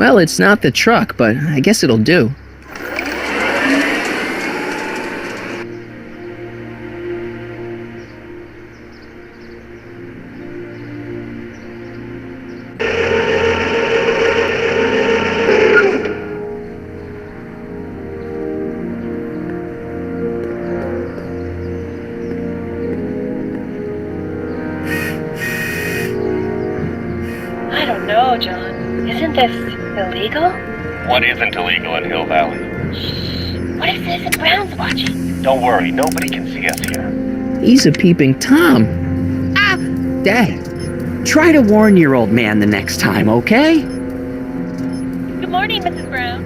Well, it's not the truck, but I guess it'll do. I don't know, John. Isn't this illegal? What isn't illegal in Hill Valley? What if Citizen Brown's watching? Don't worry, nobody can see us here. He's a peeping Tom. Ah! Dad, try to warn your old man the next time, okay? Good morning, Mrs. Brown.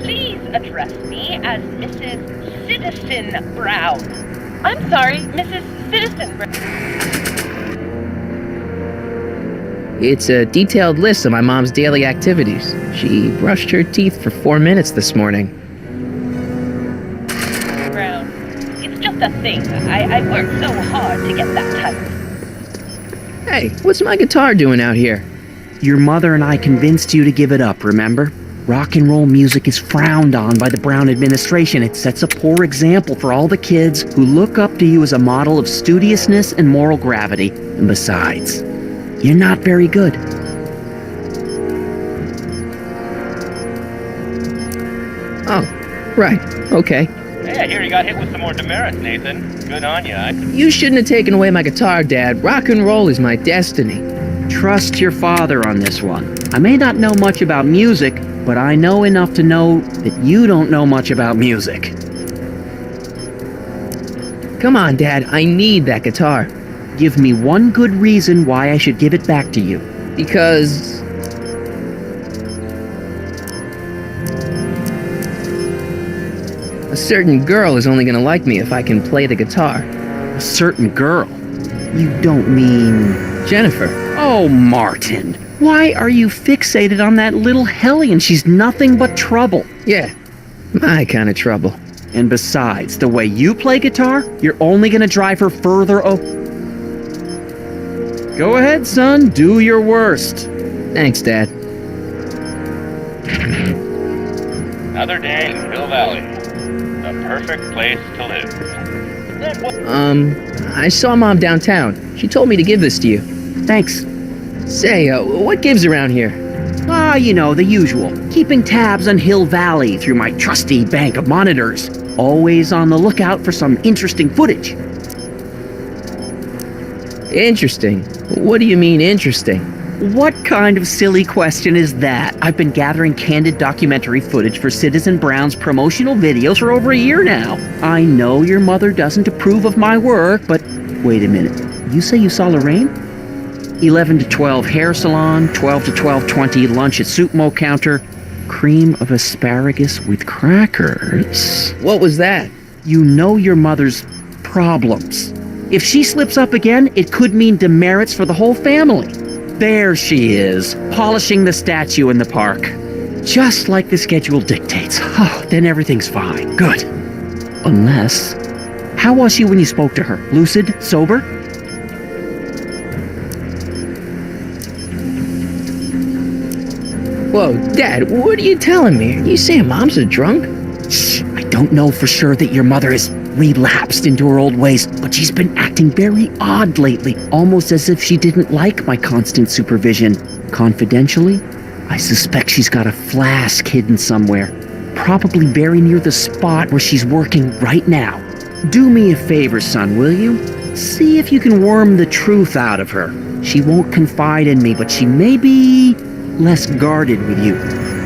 Please address me as Mrs. Citizen Brown. I'm sorry, Mrs. Citizen Brown. It's a detailed list of my mom's daily activities. She brushed her teeth for 4 minutes this morning. Brown. It's just a thing. I worked so hard to get that title. Hey, what's my guitar doing out here? Your mother and I convinced you to give it up, remember? Rock and roll music is frowned on by the Brown administration. It sets a poor example for all the kids who look up to you as a model of studiousness and moral gravity. And besides, you're not very good. Oh, right, okay. Hey, I hear you got hit with some more demerits, Nathan. Good on ya. You shouldn't have taken away my guitar, Dad. Rock and roll is my destiny. Trust your father on this one. I may not know much about music, but I know enough to know that you don't know much about music. Come on, Dad, I need that guitar. Give me one good reason why I should give it back to you. Because... a certain girl is only gonna like me if I can play the guitar. A certain girl? You don't mean... Jennifer. Oh, Martin. Why are you fixated on that little hellion? She's nothing but trouble. Yeah, my kind of trouble. And besides, the way you play guitar, you're only gonna drive her further Go ahead, son. Do your worst. Thanks, Dad. Another day in Hill Valley. The perfect place to live. I saw Mom downtown. She told me to give this to you. Thanks. Say, what gives around here? You know, the usual. Keeping tabs on Hill Valley through my trusty bank of monitors. Always on the lookout for some interesting footage. Interesting? What do you mean, interesting? What kind of silly question is that? I've been gathering candid documentary footage for Citizen Brown's promotional videos for over a year now. I know your mother doesn't approve of my work, but wait a minute. You say you saw Lorraine? 11 to 12 hair salon, 12 to 12:20 lunch at soup mo counter, cream of asparagus with crackers. What was that? You know your mother's problems. If she slips up again, it could mean demerits for the whole family. There she is, polishing the statue in the park. Just like the schedule dictates. Oh, then everything's fine. Good. Unless... How was she when you spoke to her? Lucid? Sober? Whoa, Dad, what are you telling me? Are you saying Mom's a drunk? Shh, I don't know for sure that your mother has relapsed into her old ways, but she's been acting very odd lately, almost as if she didn't like my constant supervision. Confidentially, I suspect she's got a flask hidden somewhere, probably very near the spot where she's working right now. Do me a favor, son, will you? See if you can worm the truth out of her. She won't confide in me, but she may be less guarded with you.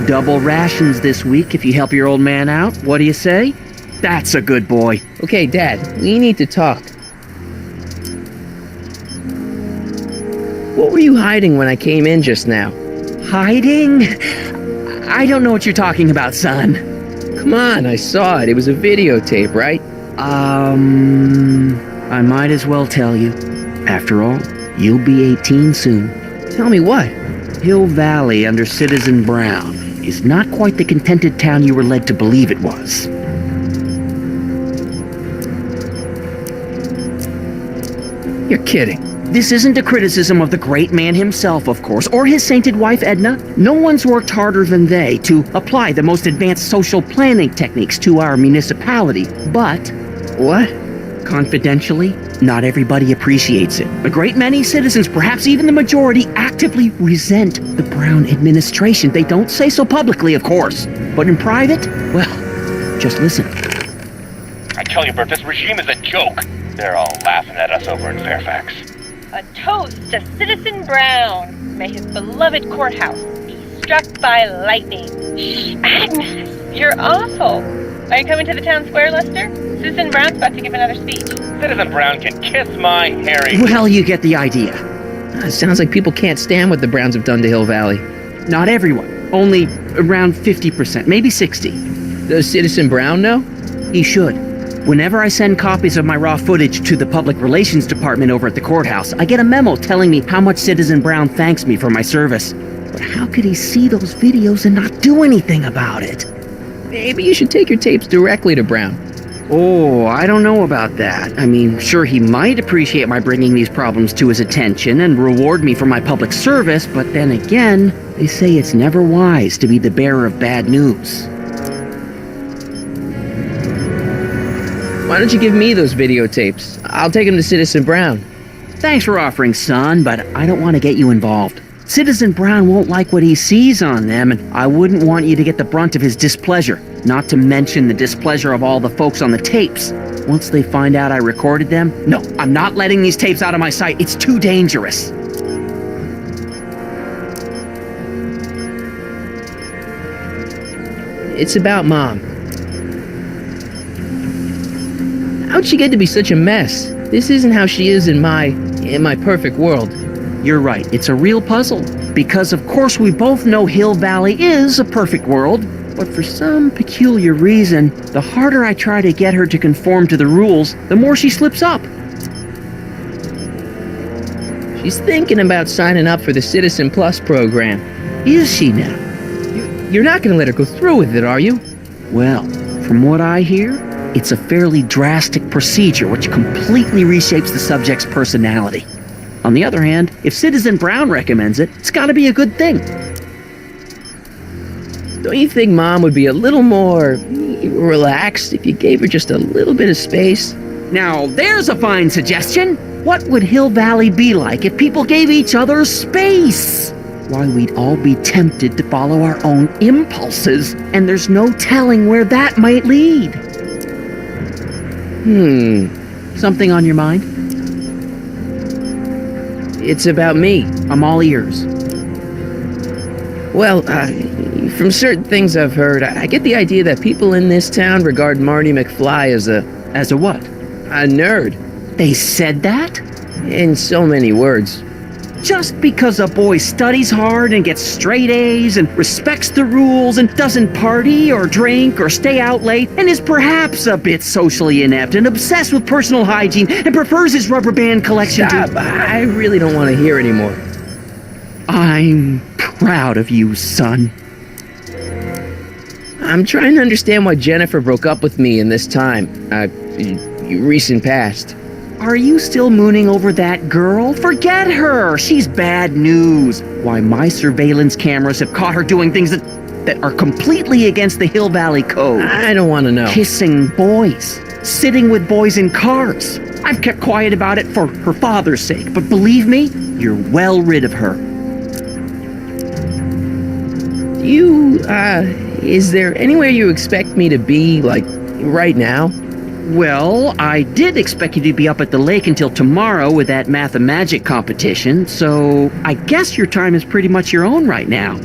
Double rations this week if you help your old man out. What do you say? That's a good boy. Okay, Dad, we need to talk. What were you hiding when I came in just now? Hiding? I don't know what you're talking about, son. Come on, I saw it. It was a videotape, right? I might as well tell you. After all, you'll be 18 soon. Tell me what? Hill Valley under Citizen Brown is not quite the contented town you were led to believe it was. You're kidding. This isn't a criticism of the great man himself, of course, or his sainted wife, Edna. No one's worked harder than they to apply the most advanced social planning techniques to our municipality. But, What? confidentially, not everybody appreciates it. A great many citizens, perhaps even the majority, actively resent the Brown administration. They don't say so publicly, of course. But in private, well, just listen. I tell you, Bert, this regime is a joke. They're all laughing at us over in Fairfax. A toast to Citizen Brown. May his beloved courthouse be struck by lightning. Shh, Agnes, you're awful. Are you coming to the town square, Lester? Citizen Brown's about to give another speech. Citizen Brown can kiss my hairy... Well, you get the idea. Sounds like people can't stand what the Browns have done to Hill Valley. Not everyone. Only around 50%, maybe 60. Does Citizen Brown know? He should. Whenever I send copies of my raw footage to the Public Relations Department over at the courthouse, I get a memo telling me how much Citizen Brown thanks me for my service. But how could he see those videos and not do anything about it? Maybe you should take your tapes directly to Brown. Oh, I don't know about that. I mean, sure, he might appreciate my bringing these problems to his attention and reward me for my public service, but then again, they say it's never wise to be the bearer of bad news. Why don't you give me those videotapes? I'll take them to Citizen Brown. Thanks for offering, son, but I don't want to get you involved. Citizen Brown won't like what he sees on them, and I wouldn't want you to get the brunt of his displeasure, not to mention the displeasure of all the folks on the tapes. Once they find out I recorded them, no, I'm not letting these tapes out of my sight. It's too dangerous. It's about Mom. How'd she get to be such a mess? This isn't how she is in my perfect world. You're right, it's a real puzzle. Because of course we both know Hill Valley is a perfect world, but for some peculiar reason, the harder I try to get her to conform to the rules, the more she slips up. She's thinking about signing up for the Citizen Plus program. Is she now? You're not gonna let her go through with it, are you? Well, from what I hear, it's a fairly drastic procedure which completely reshapes the subject's personality. On the other hand, if Citizen Brown recommends it, it's gotta be a good thing. Don't you think Mom would be a little more relaxed if you gave her just a little bit of space? Now, there's a fine suggestion. What would Hill Valley be like if people gave each other space? Why, we'd all be tempted to follow our own impulses, and there's no telling where that might lead. Something on your mind? It's about me. I'm all ears. Well, from certain things I've heard, I get the idea that people in this town regard Marty McFly as a what? a nerd. They said that? In so many words. Just because a boy studies hard and gets straight A's and respects the rules and doesn't party or drink or stay out late and is perhaps a bit socially inept and obsessed with personal hygiene and prefers his rubber band collection Stop, I really don't want to hear anymore. I'm proud of you, son. I'm trying to understand why Jennifer broke up with me in this time, recent past. Are you still mooning over that girl? Forget her! She's bad news. Why, my surveillance cameras have caught her doing things that are completely against the Hill Valley Code. I don't want to know. Kissing boys. Sitting with boys in cars. I've kept quiet about it for her father's sake, but believe me, you're well rid of her. Is there anywhere you expect me to be, like, right now? Well, I did expect you to be up at the lake until tomorrow with that math-and-magic competition, so I guess your time is pretty much your own right now.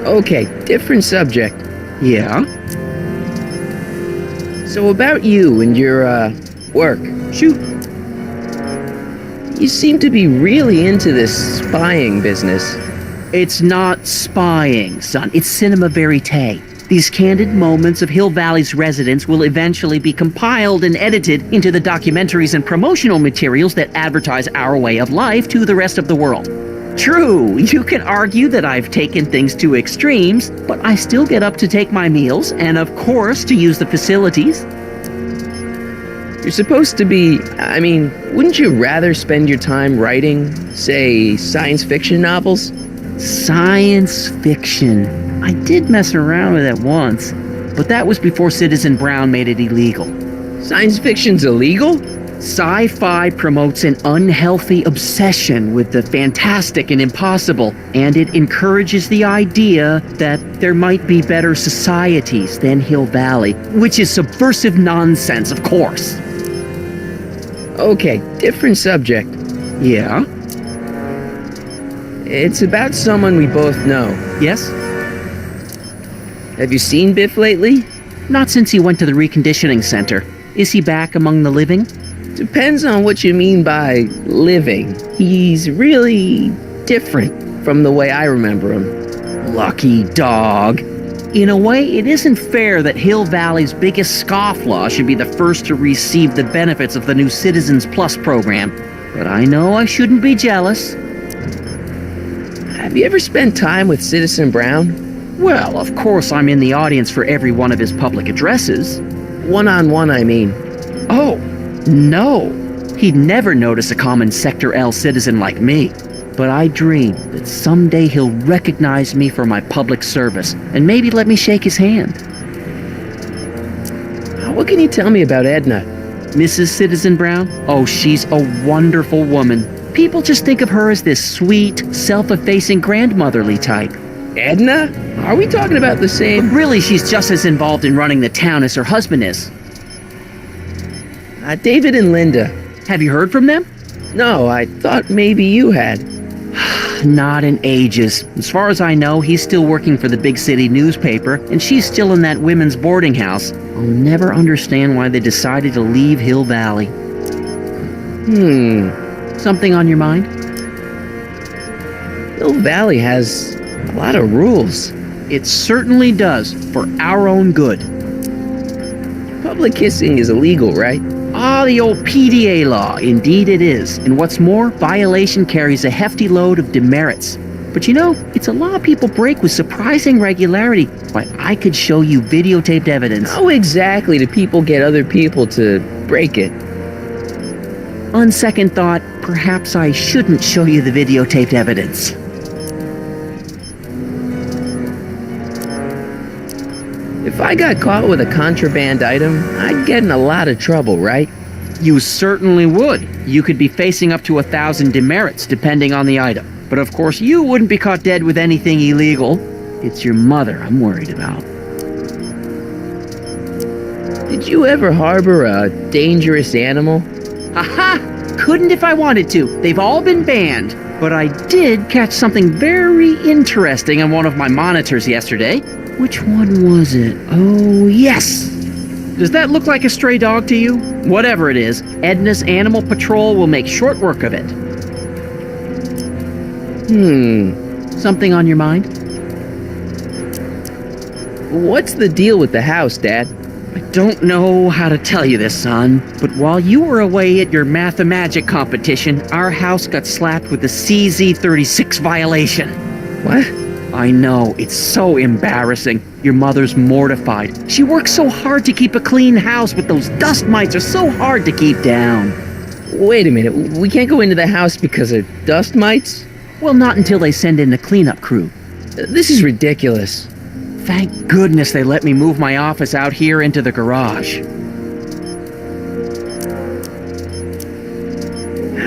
Okay, different subject. Yeah? So about you and your, work. Shoot. You seem to be really into this spying business. It's not spying, son. It's cinema verite. These candid moments of Hill Valley's residents will eventually be compiled and edited into the documentaries and promotional materials that advertise our way of life to the rest of the world. True, you can argue that I've taken things to extremes, but I still get up to take my meals and, of course, to use the facilities. You're supposed to be... wouldn't you rather spend your time writing, say, science fiction novels? Science fiction. I did mess around with it once, but that was before Citizen Brown made it illegal. Science fiction's illegal? Sci-fi promotes an unhealthy obsession with the fantastic and impossible, and it encourages the idea that there might be better societies than Hill Valley, which is subversive nonsense, of course. Okay, different subject. Yeah? It's about someone we both know. Yes? Have you seen Biff lately? Not since he went to the reconditioning center. Is he back among the living? Depends on what you mean by living. He's really different from the way I remember him. Lucky dog. In a way, it isn't fair that Hill Valley's biggest scofflaw should be the first to receive the benefits of the new Citizens Plus program. But I know I shouldn't be jealous. Have you ever spent time with Citizen Brown? Well, of course I'm in the audience for every one of his public addresses. One-on-one, I mean. Oh, no. He'd never notice a common Sector L citizen like me. But I dream that someday he'll recognize me for my public service and maybe let me shake his hand. What can you tell me about Edna? Mrs. Citizen Brown? Oh, she's a wonderful woman. People just think of her as this sweet, self-effacing grandmotherly type. Edna? Are we talking about the But same? really, she's just as involved in running the town as her husband is. David and Linda. Have you heard from them? No, I thought maybe you had. Not in ages. As far as I know, he's still working for the big city newspaper, and she's still in that women's boarding house. I'll never understand why they decided to leave Hill Valley. Something on your mind? Hill Valley has a lot of rules. It certainly does, for our own good. Public kissing is illegal, right? Ah, the old PDA law. Indeed it is. And what's more, violation carries a hefty load of demerits. But you know, it's a law people break with surprising regularity. Why, I could show you videotaped evidence. How exactly do people get other people to break it? On second thought, perhaps I shouldn't show you the videotaped evidence. If I got caught with a contraband item, I'd get in a lot of trouble, right? You certainly would. You could be facing up to 1,000 demerits, depending on the item. But of course, you wouldn't be caught dead with anything illegal. It's your mother I'm worried about. Did you ever harbor a dangerous animal? Aha! Couldn't if I wanted to. They've all been banned. But I did catch something very interesting on one of my monitors yesterday. Which one was it? Oh, yes! Does that look like a stray dog to you? Whatever it is, Edna's Animal Patrol will make short work of it. Something on your mind? What's the deal with the house, Dad? I don't know how to tell you this, son, but while you were away at your Mathemagic competition, our house got slapped with a CZ36 violation. What? I know, it's so embarrassing. Your mother's mortified. She works so hard to keep a clean house, but those dust mites are so hard to keep down. Wait a minute, we can't go into the house because of dust mites? Well, not until they send in the cleanup crew. This is ridiculous. Thank goodness they let me move my office out here into the garage.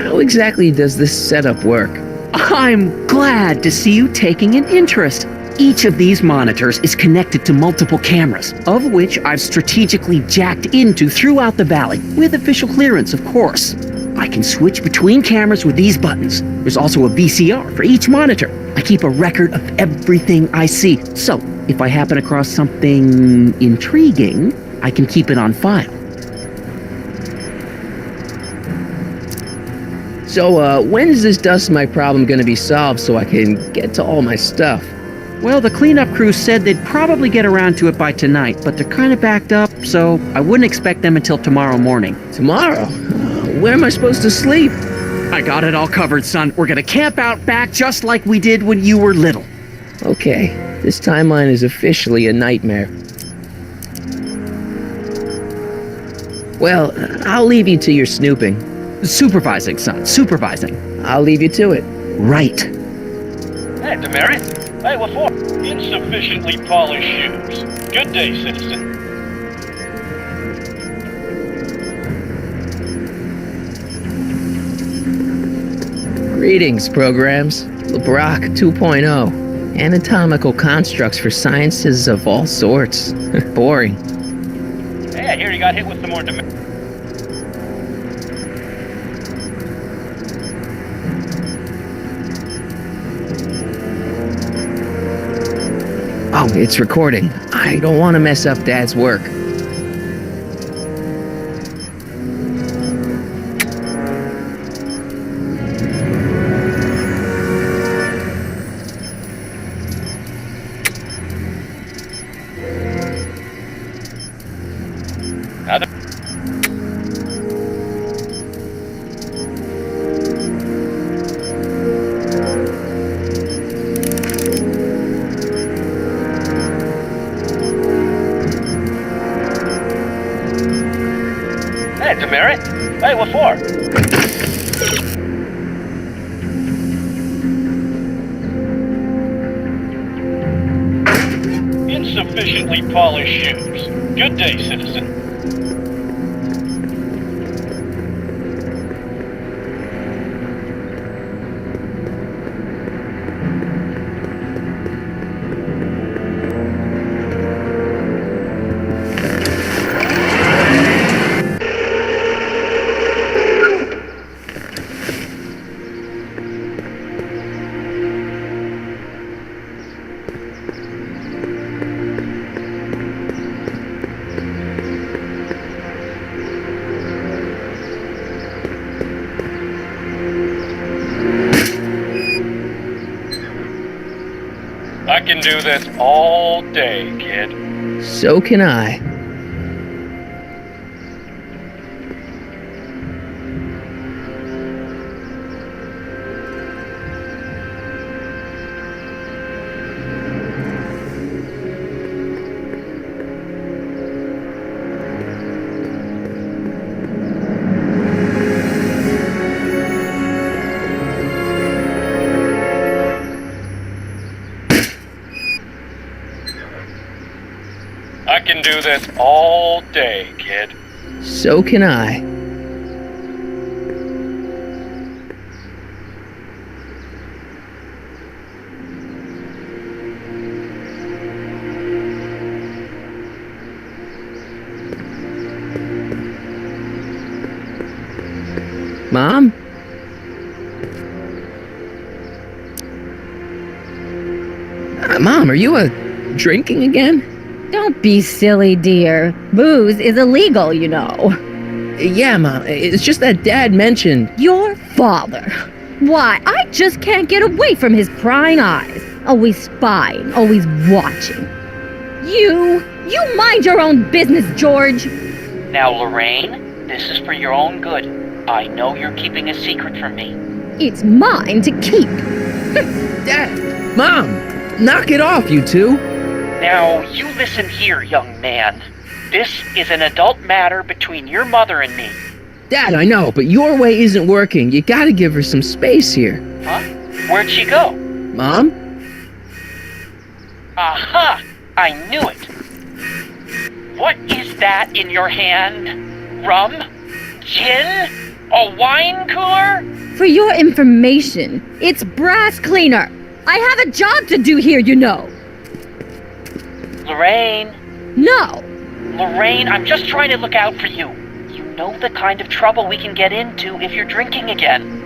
How exactly does this setup work? I'm glad to see you taking an interest. Each of these monitors is connected to multiple cameras, of which I've strategically jacked into throughout the valley, with official clearance, of course. I can switch between cameras with these buttons. There's also a VCR for each monitor. I keep a record of everything I see, so if I happen across something intriguing, I can keep it on file. So, when is this dust mite problem gonna be solved so I can get to all my stuff? Well, the cleanup crew said they'd probably get around to it by tonight, but they're kind of backed up, so I wouldn't expect them until tomorrow morning. Tomorrow? Where am I supposed to sleep? I got it all covered, son. We're gonna camp out back just like we did when you were little. Okay, this timeline is officially a nightmare. Well, I'll leave you to your snooping. Supervising, son, supervising. I'll leave you to it. Right. Hey, Demerit. Hey, what for? Insufficiently polished shoes. Good day, citizen. Greetings, programs. LeBrock 2.0. Anatomical constructs for sciences of all sorts. Boring. Hey, I hear you got hit with some more Demerit. Oh, it's recording. I don't want to mess up Dad's work. Hey, Demerit. Hey, what for? Insufficiently polished shoes. Good day, citizen. I can do this all day, kid. So can I. I can do this all day, kid. So can I. Mom? Mom, are you drinking again? Don't be silly, dear. Booze is illegal, you know. Yeah, Mom. It's just that Dad mentioned. Your father. Why, I just can't get away from his prying eyes. Always spying, always watching. You mind your own business, George. Now, Lorraine, this is for your own good. I know you're keeping a secret from me. It's mine to keep. Dad! Mom! Knock it off, you two! Now, you listen here, young man. This is an adult matter between your mother and me. Dad, I know, but your way isn't working. You gotta give her some space here. Huh? Where'd she go? Mom? Aha! I knew it. What is that in your hand? Rum? Gin? A wine cooler? For your information, it's brass cleaner. I have a job to do here, you know. Lorraine. No. Lorraine, I'm just trying to look out for you. You know the kind of trouble we can get into if you're drinking again.